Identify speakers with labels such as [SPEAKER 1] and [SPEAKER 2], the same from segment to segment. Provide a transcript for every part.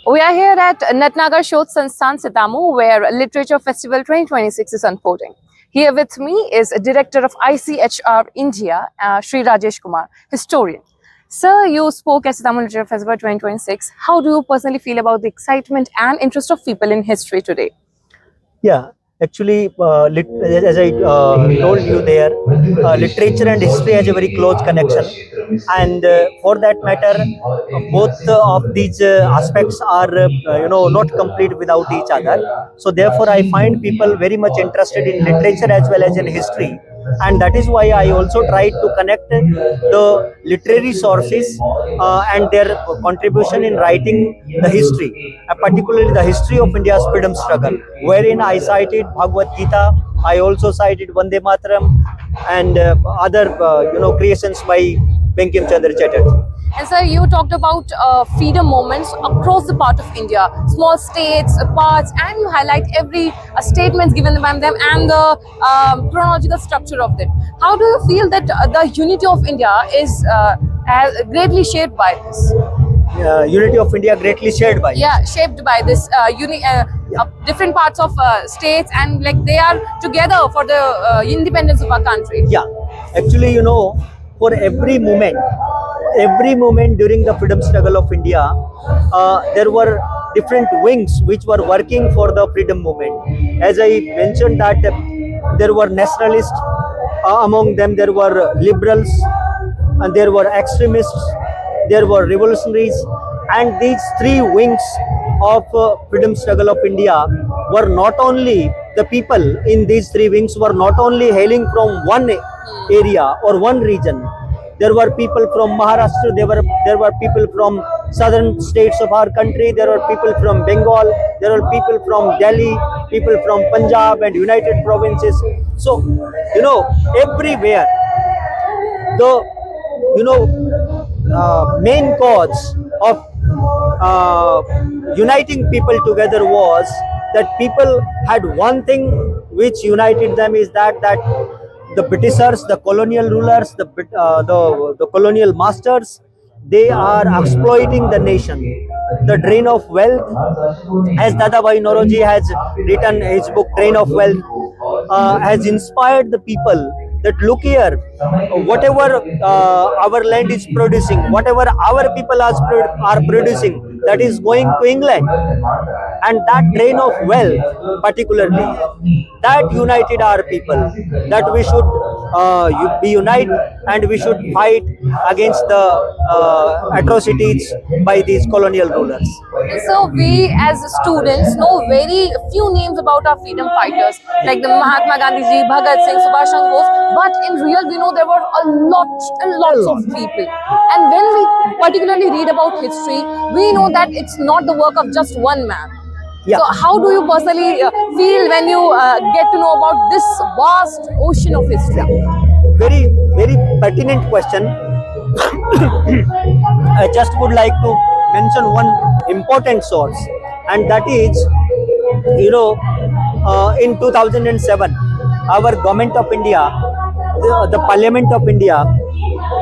[SPEAKER 1] We are here at Natnagar Shodh Sansthan Sitamu, where Literature Festival 2026 is unfolding. Here with me is Director of ICHR India, Sri Rajesh Kumar, historian. Sir, you spoke at Sitamu Literature Festival 2026. How do you personally feel about the excitement and interest of people in history today?
[SPEAKER 2] Yeah, actually, as I told you there, literature and history has a very close connection, and for that matter, both of these aspects are, not complete without each other. So therefore, I find people very much interested in literature as well as in history, and that is why I also tried to connect the literary sources and their contribution in writing the history, particularly the history of India's freedom struggle, wherein I cited Bhagavad Gita. I also cited Vande Mataram and other creations by Bankim Chandra Chatterjee.
[SPEAKER 1] And sir, you talked about freedom moments across the part of India, small states, parts, and you highlight every statements given by them and the chronological structure of it. How do you feel that the unity of India is greatly shaped by this?
[SPEAKER 2] Unity of India greatly shared by.
[SPEAKER 1] Yeah, shaped by this different parts of states, and like they are together for the independence of our country.
[SPEAKER 2] Yeah, actually, for every moment during the freedom struggle of India, there were different wings which were working for the freedom movement. As I mentioned that there were nationalists, among them there were liberals, and there were extremists, there were revolutionaries, and these three wings of freedom struggle of India were not only the people in these three wings were not only hailing from one area or one region. There were people from Maharashtra, there were people from southern states of our country, there were people from Bengal, there were people from Delhi, people from Punjab and United Provinces. So, everywhere the main cause of uniting people together was that people had one thing which united them, is that the Britishers, the colonial rulers, the colonial masters, they are exploiting the nation. The drain of wealth, as Dadabhai Naoroji has written his book Drain of Wealth, has inspired the people that look here, whatever our land is producing, whatever our people are producing, that is going to England. And that drain of wealth, particularly, that united our people, that we should be united and we should fight against the atrocities by these colonial rulers.
[SPEAKER 1] So we as students know very few names about our freedom fighters like the Mahatma Gandhi ji, Bhagat Singh, Subhash Chandra Bose, but in real we know there were lots of people. And when we particularly read about history, we know that it's not the work of just one man.
[SPEAKER 2] Yeah.
[SPEAKER 1] So how do you personally feel when you get to know about this vast ocean of history?
[SPEAKER 2] Very, very pertinent question. I just would like to mention one important source, and that is, in 2007, our government of India, the Parliament of India,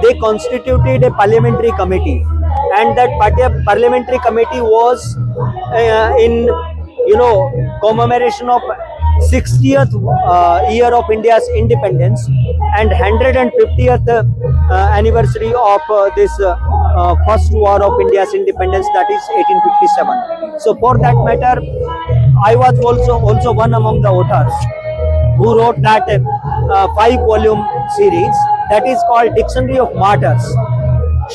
[SPEAKER 2] they constituted a parliamentary committee, and that parliamentary committee was in commemoration of 60th year of India's independence and 150th anniversary of this first war of India's independence, that is 1857. So for that matter, I was also one among the authors who wrote that 5-volume series that is called Dictionary of Martyrs,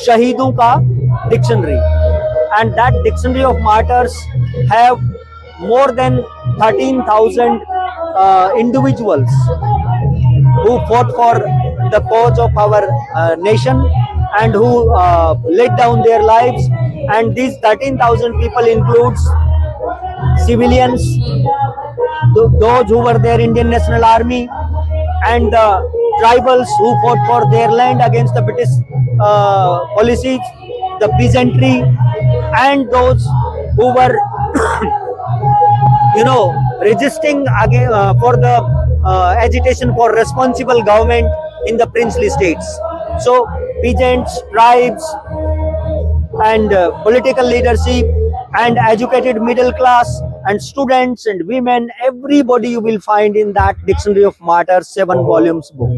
[SPEAKER 2] Shaheedon Ka Dictionary. And that Dictionary of Martyrs have more than 13,000 individuals who fought for the cause of our nation and who laid down their lives. And these 13,000 people includes civilians, those who were there Indian National Army, and the tribals who fought for their land against the British policies, the peasantry, and those who were resisting again, for the agitation for responsible government in the princely states. So peasants, tribes, and political leadership, and educated middle class and students and women, everybody you will find in that Dictionary of Martyrs 7 volumes book.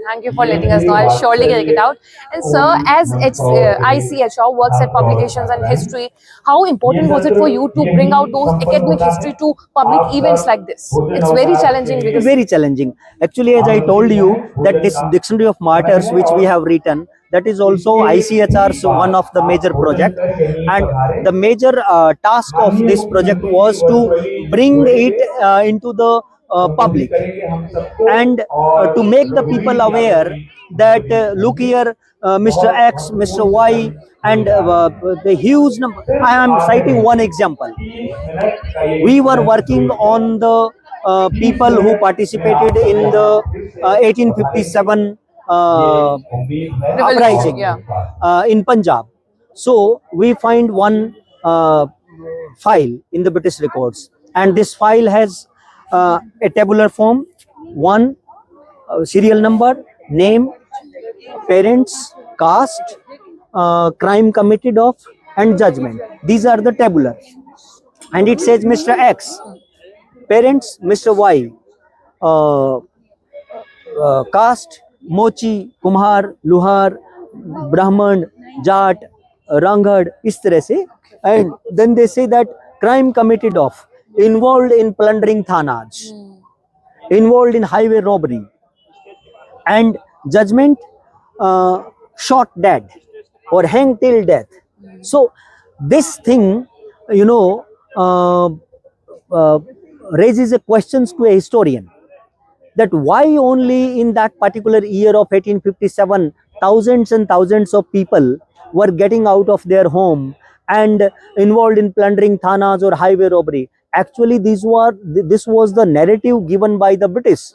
[SPEAKER 1] Thank you for letting us know. I'll surely check it out. And sir, as ICHR works at publications and history, how important was it for you to bring out those academic history to public events like this? It's very challenging because
[SPEAKER 2] Very challenging. Actually, as I told you, that this Dictionary of Martyrs, which we have written, that is also ICHR's one of the major project, and the major task of this project was to bring it into the public, and to make the people aware that look here, Mr. X, Mr. Y, and the huge number. I am citing one example. We were working on the people who participated in the 1857 uprising
[SPEAKER 1] yeah.
[SPEAKER 2] in Punjab. So we find one file in the British records, and this file has a tabular form, one serial number, name, parents, caste, crime committed of, and judgment. These are the tabular, and it says Mr. X, parents Mr. Y, caste मोची, कुम्हार, लुहार, ब्राह्मण, जाट, रांगड़, इस तरह से. And then they say that crime committed of, involved in plundering thanas, involved in highway robbery, and judgment, shot dead or hanged till death. So this thing, you know, raises a questions to a historian, that why only in that particular year of 1857 thousands and thousands of people were getting out of their home and involved in plundering thanas or highway robbery. Actually, this was the narrative given by the British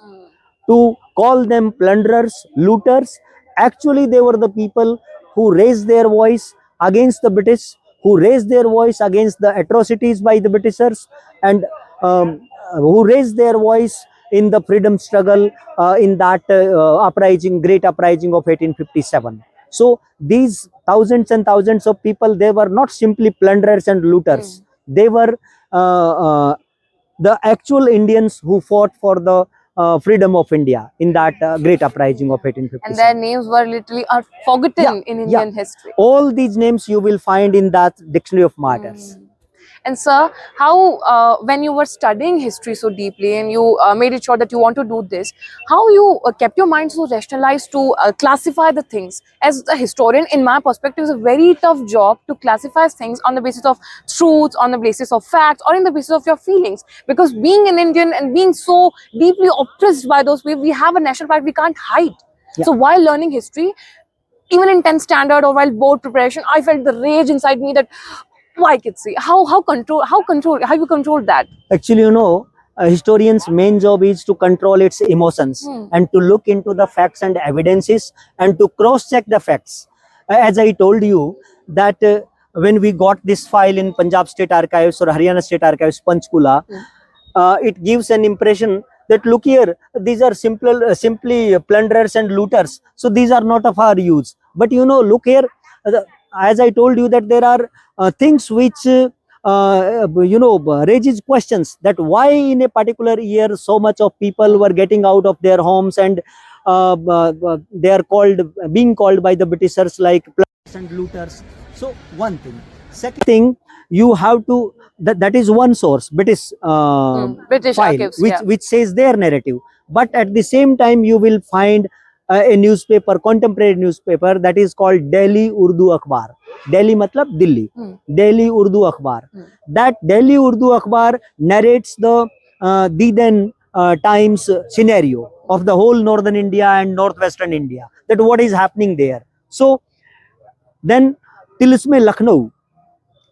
[SPEAKER 2] to call them plunderers, looters. Actually, they were the people who raised their voice against the British, who raised their voice against the atrocities by the Britishers, and who raised their voice in the freedom struggle in that uprising, great uprising of 1857. So these thousands and thousands of people, they were not simply plunderers and looters. They were the actual Indians who fought for the freedom of India in that great uprising of 1857.
[SPEAKER 1] And their names were literally forgotten in Indian history.
[SPEAKER 2] All these names you will find in that Dictionary of Martyrs.
[SPEAKER 1] And sir, how when you were studying history so deeply and you made it sure that you want to do this, how you kept your mind so rationalized to classify the things? As a historian, in my perspective, it's a very tough job to classify things on the basis of truths, on the basis of facts, or in the basis of your feelings. Because being an Indian and being so deeply oppressed by those people, we have a national pride we can't hide.
[SPEAKER 2] Yeah.
[SPEAKER 1] So while learning history, even in 10th standard or while board preparation, I felt the rage inside me that why kids see how you control that.
[SPEAKER 2] Actually, you know, a historian's main job is to control its emotions and to look into the facts and evidences and to cross check the facts. As I told you that when we got this file in Punjab State Archives or Haryana State Archives, Panchkula, it gives an impression that look here, these are simply plunderers and looters, so these are not of our use. But you know, look here, as I told you, that there are things which you know, raises questions, that why in a particular year so much of people were getting out of their homes and they are being called by the Britishers like plunderers and looters. So one thing. Second thing, you have to, that is one source, British
[SPEAKER 1] British
[SPEAKER 2] file,
[SPEAKER 1] archives,
[SPEAKER 2] which says their narrative. But at the same time, you will find a newspaper, contemporary newspaper, that is called Delhi Urdu Akhbar. Delhi matlab Delhi. Delhi Urdu Akhbar. That Delhi Urdu Akhbar narrates the then times scenario of the whole northern India and northwestern India, that what is happening there. So then Tilisme Lucknow,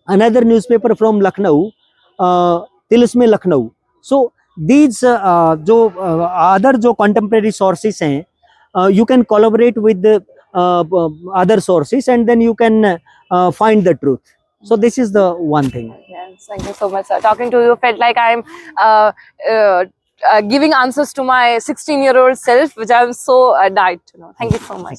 [SPEAKER 2] another newspaper from Lucknow, Tilisme Lucknow. So these other contemporary sources hain, you can collaborate with the other sources and then you can find the truth. So this is the one thing.
[SPEAKER 1] Yes, thank you so much, sir. Talking to you felt like I'm giving answers to my 16-year-old self, which I'm so died to know. Thank you so much.